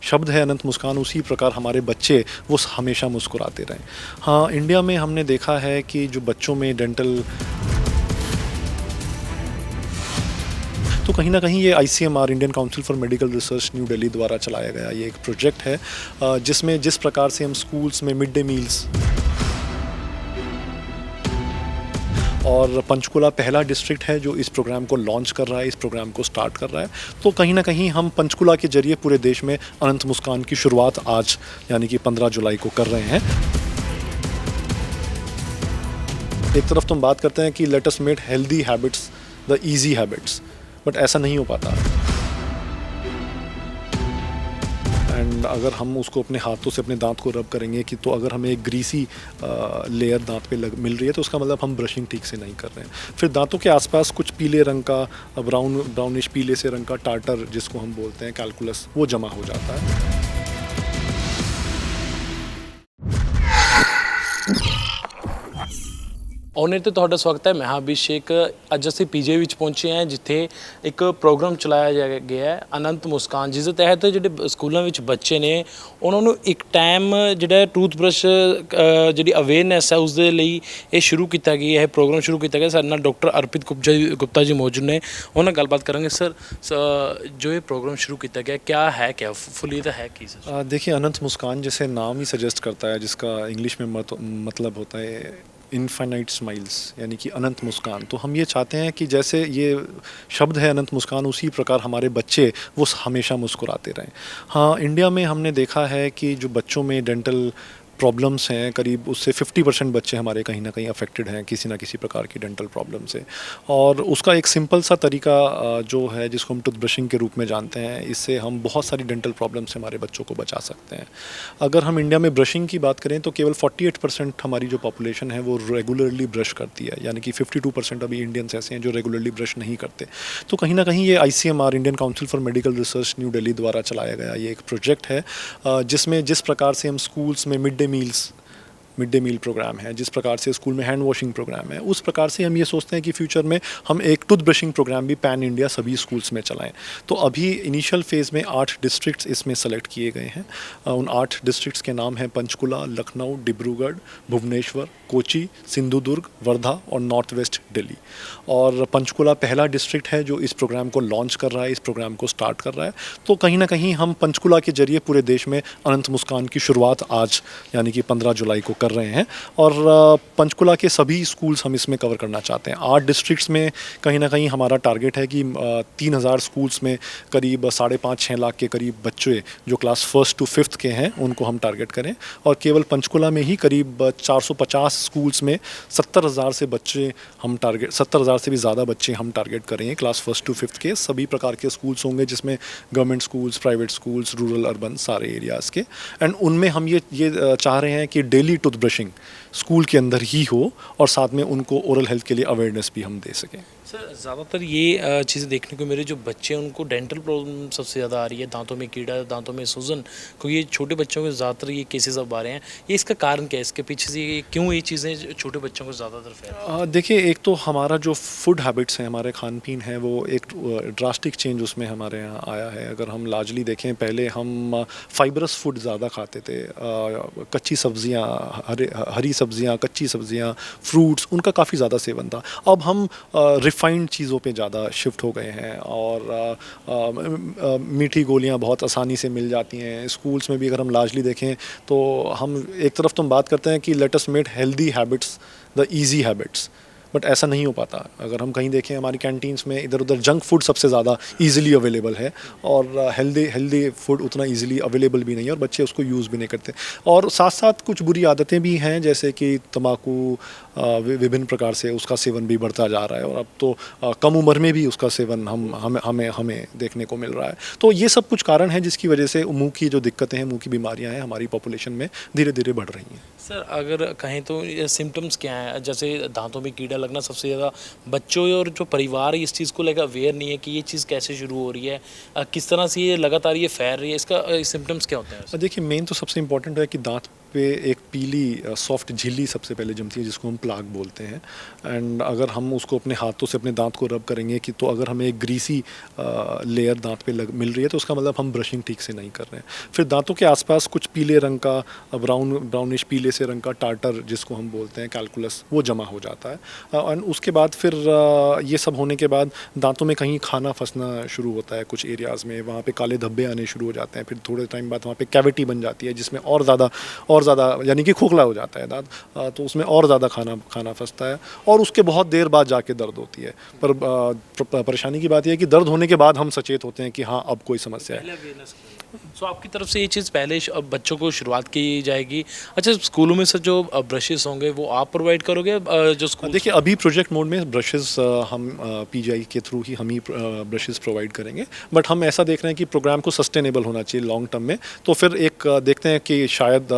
शब्द है अनंत मुस्कान, उसी प्रकार हमारे बच्चे वो हमेशा मुस्कुराते रहें। हाँ, इंडिया में हमने देखा है कि जो बच्चों में डेंटल तो कहीं न कहीं ये ICMR Indian council for medical research new Delhi द्वारा चलाया गया ये एक प्रोजेक्ट है, जिसमें जिस प्रकार से हम स्कूल्स में मिड डे मील्स और पंचकुला पहला डिस्ट्रिक्ट है जो इस प्रोग्राम को लॉन्च कर रहा है, इस प्रोग्राम को स्टार्ट कर रहा है। तो कहीं न कहीं हम पंचकुला के ज़रिए पूरे देश में अनंत मुस्कान की शुरुआत आज यानी कि 15 जुलाई को कर रहे हैं। एक तरफ तो हम बात करते हैं कि let us make healthy habits the easy habits, but ऐसा नहीं हो पाता। एंड अगर हम उसको अपने हाथों से अपने दांत को रब करेंगे कि तो अगर हमें एक ग्रीसी लेयर दांत पे मिल रही है तो उसका मतलब हम ब्रशिंग ठीक से नहीं कर रहे हैं। फिर दांतों के आसपास कुछ पीले रंग का ब्राउनिश पीले से रंग का टार्टर जिसको हम बोलते हैं कैलकुलस, वो जमा हो जाता है। ਔਨੇ ਤੇ ਤੁਹਾਡਾ ਸਵਾਗਤ ਹੈ। ਮੈਂ ਹਾਂ ਅਭਿਸ਼ੇਕ। ਅੱਜ ਅਸੀਂ ਪੀਜੇ ਵਿੱਚ ਪਹੁੰਚੇ ਹਾਂ ਜਿੱਥੇ ਇੱਕ ਪ੍ਰੋਗਰਾਮ ਚਲਾਇਆ ਗਿਆ ਹੈ ਅਨੰਤ ਮੁਸਕਾਨ, ਜਿਸ ਦੇ ਤਹਿਤ ਜਿਹੜੇ ਸਕੂਲਾਂ ਵਿੱਚ ਬੱਚੇ ਨੇ ਉਹਨਾਂ ਨੂੰ ਇੱਕ ਟਾਈਮ ਜਿਹੜਾ ਟੂਥਬ੍ਰਸ਼ ਜਿਹੜੀ ਅਵੇਅਰਨੈਸ ਹੈ ਉਸ ਦੇ ਲਈ ਇਹ ਸ਼ੁਰੂ ਕੀਤਾ ਗਿਆ, ਇਹ ਪ੍ਰੋਗਰਾਮ ਸ਼ੁਰੂ ਕੀਤਾ ਗਿਆ। ਸਾਡੇ ਨਾਲ ਡਾਕਟਰ ਅਰਪਿਤ ਗੁਪਤਾ ਜੀ ਮੌਜੂਦ ਨੇ, ਉਹਨਾਂ ਨਾਲ ਗੱਲਬਾਤ ਕਰਾਂਗੇ। ਸਰ, जो ये प्रोग्राम शुरू किया गया क्या है, क्या फुलीदा है कि सर? देखिए, अनंत मुस्कान जैसे नाम ही सजेस्ट करता है, जिसका इंग्लिश में मतलब होता है इनफाइनाइट स्माइल्स यानी कि अनंत मुस्कान। तो हम ये चाहते हैं कि जैसे ये शब्द है अनंत मुस्कान, उसी प्रकार हमारे बच्चे वो हमेशा मुस्कुराते रहें। हाँ, इंडिया में हमने देखा है कि जो बच्चों में डेंटल प्रॉब्लम्स हैं, करीब उससे 50% बच्चे हमारे कहीं ना कहीं अफेक्टेड हैं किसी ना किसी प्रकार की डेंटल प्रॉब्लम से। और उसका एक सिंपल सा तरीका जो है जिसको हम टूथब्रशिंग के रूप में जानते हैं, इससे हम बहुत सारी डेंटल प्रॉब्लम से हमारे बच्चों को बचा सकते हैं। अगर हम इंडिया में ब्रशिंग की बात करें तो केवल 48% हमारी जो पॉपुलेशन है वो रेगुलरली ब्रश करती है, यानी कि 52% अभी इंडियंस ऐसे हैं जो रेगुलरली ब्रश नहीं करते। तो कहीं ना कहीं ये ICMR Indian council for medical research new Delhi द्वारा चलाया गया ये एक प्रोजेक्ट है, जिसमें जिस प्रकार से हम स्कूल्स में मिड डे मील प्रोग्राम है, जिस प्रकार से स्कूल में हैंड वॉशिंग प्रोग्राम है, उस प्रकार से हम ये सोचते हैं कि फ्यूचर में हम एक टूथ ब्रशिंग प्रोग्राम भी पैन इंडिया सभी स्कूल्स में चलाएं। तो अभी इनिशियल फेज़ में 8 डिस्ट्रिक्ट्स इसमें सेलेक्ट किए गए हैं। उन 8 डिस्ट्रिक्ट्स के नाम हैं पंचकुला, लखनऊ, डिब्रूगढ़, भुवनेश्वर, कोची, सिंधुदुर्ग, वर्धा और नॉर्थ वेस्ट दिल्ली। और पंचकुला पहला डिस्ट्रिक्ट है जो इस प्रोग्राम को लॉन्च कर रहा है, इस प्रोग्राम को स्टार्ट कर रहा है। तो कहीं ना कहीं हम पंचकुला के जरिए पूरे देश में अनंत मुस्कान की शुरुआत आज यानी कि 15 जुलाई को कर रहे हैं। और पंचकुला के सभी स्कूल्स हम इसमें कवर करना चाहते हैं। 8 डिस्ट्रिक्ट्स में कहीं ना कहीं हमारा टारगेट है कि 3000 स्कूल्स में करीब 5.5-6 लाख के करीब बच्चे जो क्लास 1st to 5th के हैं उनको हम टारगेट करें। और केवल पंचकुला में ही करीब 450 स्कूल्स में 70,000 से बच्चे हम टारगेट 70,000 से भी ज़्यादा बच्चे हम टारगेट करेंगे क्लास 1st to 5th के। सभी प्रकार के स्कूल्स होंगे जिसमें government schools, private schools, rural, urban सारे एरियाज़ के। एंड उनमें हम ये चाह रहे हैं कि डेली टूथ ब्रशिंग स्कूल के अंदर ही हो और साथ में उनको ओरल हेल्थ के लिए अवेयरनेस भी हम दे सकें। सर, ज़्यादातर ये चीज़ें देखने को मेरे जो बच्चे हैं उनको डेंटल प्रॉब्लम सबसे ज़्यादा आ रही है, दांतों में कीड़ा, दांतों में सूजन, क्योंकि ये छोटे बच्चों के ज़्यादातर ये केसेस अब आ रहे हैं। ये इसका कारण क्या है, इसके पीछे से क्यों ये चीज़ें छोटे बच्चों को ज़्यादातर फैल? देखिए, एक तो हमारा जो फूड हैबिट्स हैं, हमारे खान पीन है, वो एक ड्रास्टिक चेंज उसमें हमारे यहाँ आया है। अगर हम लार्जली देखें, पहले हम फाइबरस फूड ज़्यादा खाते थे, कच्ची सब्जियाँ, हरी सब्जियाँ, कच्ची सब्जियाँ, फ्रूट्स, उनका काफ़ी ज़्यादा सेवन था। अब हम रिफाइंड चीज़ों पे ज़्यादा शिफ्ट हो गए हैं और मीठी गोलियां बहुत आसानी से मिल जाती हैं। स्कूल्स में भी अगर हम लार्जली देखें तो हम एक तरफ तो हम बात करते हैं कि let us make healthy habits the easy habits, but ऐसा नहीं हो पाता। अगर हम कहीं देखें हमारी कैंटीन्स में इधर उधर जंक फूड सबसे ज़्यादा ईजिली अवेलेबल है और हेल्दी फूड उतना ईजिली अवेलेबल भी नहीं है और बच्चे उसको यूज़ भी नहीं करते। और साथ साथ कुछ बुरी आदतें भी हैं, जैसे कि तंबाकू, विभिन्न प्रकार से उसका सेवन भी बढ़ता जा रहा है और अब तो कम उम्र में भी उसका सेवन हमें देखने को मिल रहा है। तो ये सब कुछ कारण हैं जिसकी वजह से मुँह की जो दिक्कतें हैं, मुँह की बीमारियाँ हैं, हमारी पॉपुलेशन में धीरे धीरे बढ़ रही हैं। सर, अगर कहें तो सिम्टम्स क्या हैं? जैसे दांतों में कीड़ा लगना सबसे ज़्यादा बच्चों और जो परिवार है इस चीज़ को लेकर अवेयर नहीं है कि ये चीज़ कैसे शुरू हो रही है, किस तरह से ये लगातार ये फैल रही है, इसका सिम्टम्स क्या होते हैं? देखिए मेन तो सबसे इम्पोर्टेंट है कि दांत पे एक पीली सॉफ्ट झिल्ली सबसे पहले जमती है जिसको हम प्लाक बोलते हैं। एंड अगर हम उसको अपने हाथों से अपने दांत को रब करेंगे कि तो अगर हमें एक ग्रीसी लेयर दांत पे मिल रही है तो उसका मतलब हम ब्रशिंग ठीक से नहीं कर रहे हैं। फिर दांतों के आसपास कुछ पीले रंग का ब्राउनिश पीले से रंग का टार्टर जिसको हम बोलते हैं कैलकुलस, वो जमा हो जाता है। और उसके बाद फिर ये सब होने के बाद दांतों में कहीं खाना फंसना शुरू होता है, कुछ एरियाज़ में वहाँ पे काले धब्बे आने शुरू हो जाते हैं। फिर थोड़े टाइम बाद वहाँ पे कैविटी बन जाती है जिसमें और ज़्यादा यानी कि खोखला हो जाता है दांत, तो उसमें और ज़्यादा खाना फंसता है और उसके बहुत देर बाद जाके दर्द होती है। पर परेशानी की बात यह है कि दर्द होने के बाद हम सचेत होते हैं कि हाँ अब कोई समस्या है। सो आपकी तरफ से ये चीज़ पहले अब बच्चों को शुरुआत की जाएगी। अच्छा, स्कूलों में से जो ब्रशेस होंगे वो आप प्रोवाइड करोगे जो स्कूल? देखिए अभी प्रोजेक्ट मोड में ब्रशेस हम पीजीआई के थ्रू ही हम ही ब्रशेस प्रोवाइड करेंगे, बट हम ऐसा देख रहे हैं कि प्रोग्राम को सस्टेनेबल होना चाहिए लॉन्ग टर्म में। तो फिर एक देखते हैं कि शायद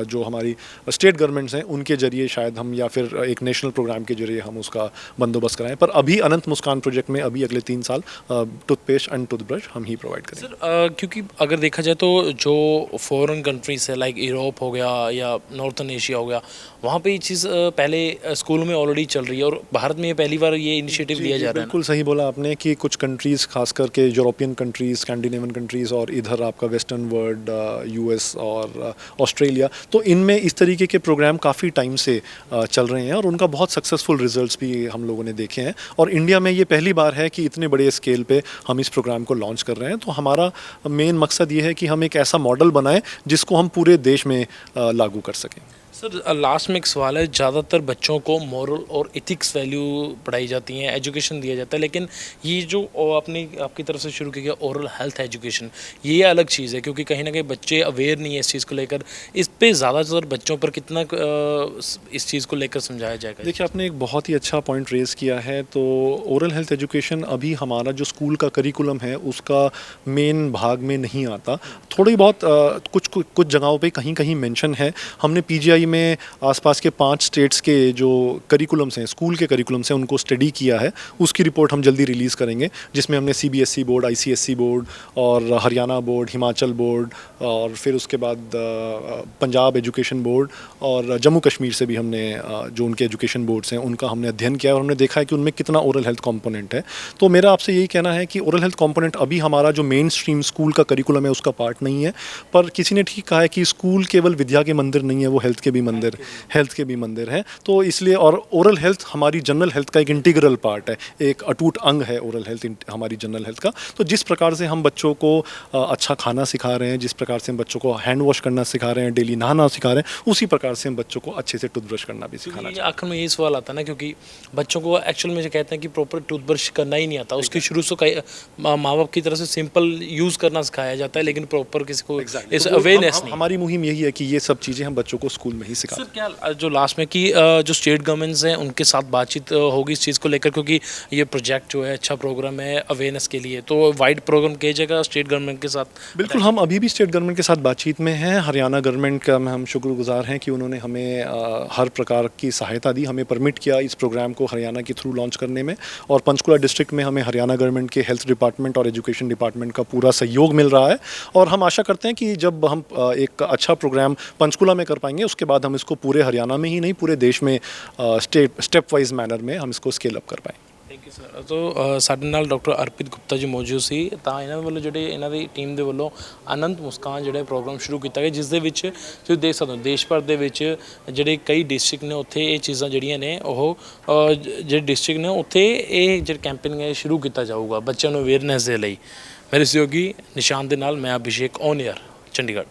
जो हमारी स्टेट गवर्नमेंट्स हैं उनके जरिए शायद हम या फिर एक नेशनल प्रोग्राम के जरिए हम उसका बंदोबस्त कराएं। पर अभी अनंत मुस्कान प्रोजेक्ट में अभी अगले 3 साल टूथपेस्ट एंड टूथब्रश हम ही प्रोवाइड करेंगे। सर क्योंकि अगर देखा जाए तो जो फॉरेन कंट्रीज है लाइक यूरोप हो गया या नॉर्थन एशिया हो गया, वहाँ पे ये चीज़ पहले स्कूलों में ऑलरेडी चल रही है और भारत में पहली बार ये इनिशिएटिव लिया जा रहा है। बिल्कुल सही बोला आपने कि कुछ कंट्रीज़ खास करके यूरोपियन कंट्रीज़, स्कैंडिनेवियन कंट्रीज़ और इधर आपका वेस्टर्न वर्ल्ड यूएस और ऑस्ट्रेलिया, तो इनमें इस तरीके के प्रोग्राम काफ़ी टाइम से चल रहे हैं और उनका बहुत सक्सेसफुल रिजल्ट्स भी हम लोगों ने देखे हैं। और इंडिया में ये पहली बार है कि इतने बड़े स्केल पे हम इस प्रोग्राम को लॉन्च कर रहे हैं। तो हमारा मेन मकसद ये है कि हम एक ऐसा मॉडल बनाएं जिसको हम पूरे देश में लागू कर सकें। सर लास्ट में एक सवाल है, ज़्यादातर बच्चों को मॉरल और इथिक्स वैल्यू पढ़ाई जाती हैं, एजुकेशन दिया जाता है, लेकिन ये जो आपकी तरफ से शुरू किया गया ओरल हेल्थ एजुकेशन, ये अलग चीज़ है क्योंकि कहीं ना कहीं बच्चे अवेयर नहीं है इस चीज़ को लेकर। इस पे ज़्यादातर बच्चों पर कितना इस चीज़ को लेकर समझाया जाएगा? देखिए आपने एक बहुत ही अच्छा पॉइंट रेज़ किया है। तो ओरल हेल्थ एजुकेशन अभी हमारा जो स्कूल का करिकुलम है उसका मेन भाग में नहीं आता। थोड़ी बहुत कुछ जगहों पे कहीं कहीं मेंशन है। हमने पीजीआई में आसपास के 5 स्टेट्स के जो करिकुलम्स हैं, स्कूल के करिकुलम्स हैं, उनको स्टडी किया है। उसकी रिपोर्ट हम जल्दी रिलीज़ करेंगे जिसमें हमने सीबीएसई बोर्ड, आईसीएसई बोर्ड और हरियाणा बोर्ड, हिमाचल बोर्ड और फिर उसके बाद पंजाब एजुकेशन बोर्ड और जम्मू कश्मीर से भी हमने जो उनके एजुकेशन बोर्ड्स हैं उनका हमने अध्ययन किया और हमने देखा है कि उनमें कितना ओरल हेल्थ कंपोनेंट है। तो मेरा आपसे यही कहना है कि ओरल हेल्थ कंपोनेंट अभी हमारा जो मेन स्ट्रीम स्कूल का करिकुलम है उसका पार्ट नहीं है। पर किसी ने ठीक कहा है कि स्कूल केवल विद्या के मंदिर नहीं है, वो हेल्थ के भी मंदिर हैं। तो इसलिए और ओरल हेल्थ हमारी जनरल हेल्थ का एक इंटीग्रल पार्ट है, एक अटूट अंग है ओरल हेल्थ हमारी जनरल हेल्थ का। तो जिस प्रकार से हम बच्चों को अच्छा खाना सिखा रहे हैं, जिस प्रकार से हम बच्चों को हैंड वॉश करना सिखा रहे हैं, डेली नहाना सिखा रहे हैं, उसी प्रकार से हम बच्चों को अच्छे से टूथब्रश करना भी सिखाना चाहिए। आखिर में यही सवाल आता है ना, क्योंकि बच्चों को एक्चुअल में जो कहते हैं कि प्रॉपर टूथब्रश करना ही नहीं आता, उसकी शुरू से माँ बाप की तरफ से सिंपल यूज़ करना सिखाया जाता है, लेकिन प्रॉपर किसी को इस अवेयरनेस नहीं। हमारी मुहिम यही है कि ये सब चीज़ें हम बच्चों को स्कूल में ही सिखाएं। सर क्या जो लास्ट में कि जो स्टेट गवर्नमेंट्स हैं उनके साथ बातचीत होगी इस चीज़ को लेकर, क्योंकि ये प्रोजेक्ट जो है अच्छा प्रोग्राम है अवेयरनेस के लिए, तो वाइड प्रोग्राम किया जाएगा स्टेट गवर्नमेंट के साथ? बिल्कुल, हम अभी भी स्टेट गवर्नमेंट के साथ बातचीत में हैं। हरियाणा गवर्नमेंट का हम शुक्रगुजार हैं कि उन्होंने हमें हर प्रकार की सहायता दी, हमें परमिट किया इस प्रोग्राम को हरियाणा के थ्रू लॉन्च करने में। और पंचकुला डिस्ट्रिक्ट में हमें हरियाणा गवर्नमेंट के हेल्थ डिपार्टमेंट और एजुकेशन डिपार्टमेंट का पूरा सहयोग मिल रहा है। और हम आशा करते हैं कि जब हम एक अच्छा प्रोग्राम पंचकुला में कर पाएंगे उसके बाद हम इसको पूरे हरियाणा में ही नहीं पूरे देश में स्टेप वाइज मैनर में हम इसको स्केल अप कर पाएँ। Thank you sir. तो ਸਾਡੇ ਨਾਲ ਡਾਕਟਰ ਅਰਪਿਤ ਗੁਪਤਾ ਜੀ ਮੌਜੂਦ ਸੀ। ਤਾਂ ਇਹਨਾਂ ਵੱਲੋਂ ਜਿਹੜੇ ਇਹਨਾਂ ਦੀ ਟੀਮ ਦੇ ਵੱਲੋਂ ਅਨੰਤ ਮੁਸਕਾਨ ਜਿਹੜਾ ਪ੍ਰੋਗਰਾਮ ਸ਼ੁਰੂ ਕੀਤਾ ਗਿਆ, ਜਿਸ ਦੇ ਵਿੱਚ ਤੁਸੀਂ ਦੇਖ ਸਕਦੇ ਹੋ ਦੇਸ਼ ਭਰ ਦੇ ਵਿੱਚ ਜਿਹੜੇ ਕਈ ਡਿਸਟ੍ਰਿਕਟ ਨੇ ਉੱਥੇ ਇਹ ਚੀਜ਼ਾਂ ਜਿਹੜੀਆਂ ਨੇ ਉਹ ਜਿਹੜੇ ਡਿਸਟ੍ਰਿਕਟ ਨੇ ਉੱਥੇ ਇਹ ਜਿਹੜਾ ਕੈਂਪੇਨ ਹੈ ਸ਼ੁਰੂ ਕੀਤਾ ਜਾਊਗਾ ਬੱਚਿਆਂ ਨੂੰ ਅਵੇਅਰਨੈਸ ਦੇ ਲਈ। ਮੇਰੇ ਸਹਿਯੋਗੀ ਨਿਸ਼ਾਨ ਦੇ ਨਾਲ ਮੈਂ ਅਭਿਸ਼ੇਕ ਔਨ ਏਅਰ, ਚੰਡੀਗੜ੍ਹ।